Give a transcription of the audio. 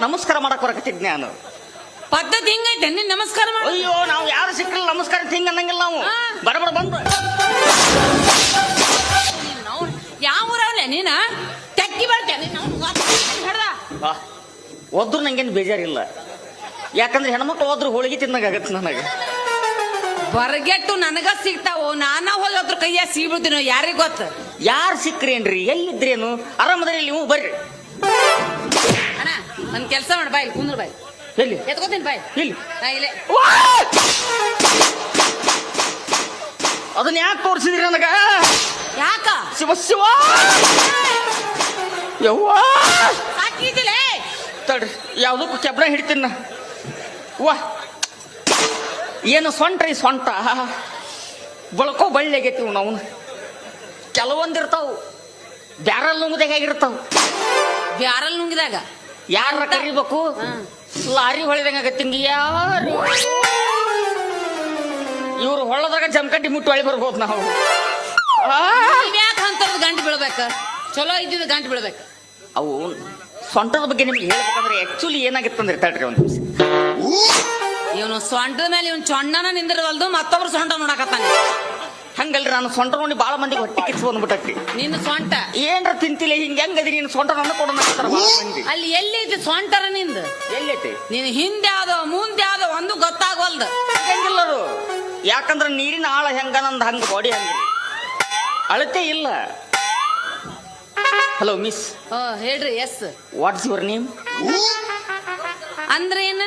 ನಮಸ್ಕಾರ ಮಾಡಕ್ ಬರಕತ್ತಿದ್ ನಾನು. ಪದ್ಧತಿ ಹಿಂಗೈತೆ ನಿನ್ ನಮಸ್ಕಾರ ಮಾಡ. ಅಯ್ಯೋ ನಾವು ಯಾರು ಸಿಕ್ಕಲ್ಲ ನಮಸ್ಕಾರ ಹಿಂಗ ಅನ್ನಂಗಿಲ್ಲ ನಾವು. ಬರಬರ ಬಂದು ಯಾವ ಊರವ್ಲೆ ನೀನ ತೆಕ್ಕಿ ಬರ್ತೇನೆ ಓದ್ರು ನಂಗೇನು ಬೇಜಾರಿಲ್ಲ. ಯಾಕಂದ್ರೆ ಹೆಣ್ಮಕ್ಳು ಹೋದ್ರು ಹೋಳಿಗೆ ತಿನ್ನಂಗಾಗತ್ತೆ ನನಗೆ. ಹೊರಗೆಟ್ಟು ನನಗ ಸಿಗ್ತಾವು, ನಾನ ಹೋಗಿ ಅದ್ರ ಕೈಯ ಸಿಗ್ಬಿಡ್ತೀನೋ ಯಾರಿಗ ಗೊತ್ತ. ಯಾರು ಸಿಕ್ಕ್ರೇನ್ರಿ, ಎಲ್ಲಿದ್ರೇನು, ಆರಾಮದ್ರಿ ನೀವು ಬರ್ರಿ. ಅಣ್ಣ ನನ್ ಕೆಲಸ ಮಾಡಿ ಬಾಯ್ ಕುಂದ್ರ ಬಾಯ್ ಎಲ್ಲಿ ಎತ್ಕೋತೀನಿ ಬಾಯ್ ಇಲ್ಲಿ ಇಲ್ಲೇ. ಅದನ್ನ ಯಾಕೆ ತೋರಿಸಿದ್ರಿ ನನಗ? ಯಾಕ ಶಿವ ಶಿವ ಯವ್ವ ಹಾಕಿದಿಲ್ಲ ತಡ್ರಿ, ಯಾವ್ದಕ್ಕೂ ಕೆಬ್ರ ಹಿಡ್ತೀನ. ವಾ ಏನು ಸೊಂಟ ರೀ ಸೊಂಟ ಬಳಕೋ ಬಳ್ಳಿ ಆಗೈತಿವ್ ನಾವು. ಕೆಲವೊಂದಿರ್ತಾವು ಬ್ಯಾರಲ್ ನುಂಗದಾಗ ಆಗಿರ್ತಾವ. ಬ್ಯಾರಲ್ ನುಂಗಿದಾಗ ಯಾರ ಕರಿಬೇಕು, ಲಾರಿ ಹೊಳಿದಂಗ ಆಗತ್ತಿಂಗ. ಯಾರು ಇವ್ರು ಹೊಳ್ಳದಾಗ ಜಮಕಟ್ಟಿ ಮುಟ್ಟು ಹೊಳಿ ಬರ್ಬೋದು ನಾವು. ಯಾಕೆ ಅಂತದ್ ಗಂಟು ಬೀಳ್ಬೇಕ, ಚಲೋ ಇದ್ದಿದ್ದು ಗಂಟು ಬೀಳ್ಬೇಕು. ಅವು ಸೊಂಟದ ಬಗ್ಗೆ ನಿಮ್ಗೆ ಹೇಳ್ಬೇಕಂದ್ರೆ ಆಕ್ಚುಲಿ ಏನಾಗಿತ್ತಂದ್ರೆ ತಡ್ರಿ ಒಂದು ನಿಮಿಷ. ಇವನು ಸೊಂಟದ ಮೇಲೆ ಇವನ್ ಚೊಣ್ಣನ ನಿಂದಿರವಲ್ದು, ಮತ್ತೊಬ್ರು ಸೊಂಟ ನೋಡಕತ್ತಾನೆ. ಹಂಗಲ್ರಿ, ನಾನು ಸೊಂಟ ನೋಡಿ ಬಾಳ ಮಂದಿಗೆ ಹೊಟ್ಟೆ ಕಿಚ್ಚು ಬಂದ್ಬಿಟ್ಟಿ. ನಿನ್ನ ಸೊಂಟ ಏನ್ರ ತಿಂತಿಲ್ಲ, ಹಿಂಗ ಹೆಂಗದಿ ನೀನು ಸೊಂಟ ನನ್ನ ಕೊಡೋಣ ಮಂದಿ. ಅಲ್ಲಿ ಎಲ್ಲಿ ಐತಿ ಸೊಂಟರ ನಿಂದ? ಎಲ್ಲೈತಿ ನೀನ್ ಹಿಂದೆ ಯಾವ್ದೋ ಮುಂದೆ ಯಾವ್ದೋ ಒಂದು ಗೊತ್ತಾಗವಲ್ದು. ಹೆಂಗಿಲ್ಲರು, ಯಾಕಂದ್ರೆ ನೀರಿನ ಆಳ ಹೆಂಗ ನಂದು ಹಂಗ ಬಾಡಿ ಹಂಗ್ರಿ, ಅಳತೆ ಇಲ್ಲ. ಹಲೋ ಮಿಸ್, ಹೇಳ್ರಿ. Yes what's your name? ಅಂದ್ರೆ ಏನ?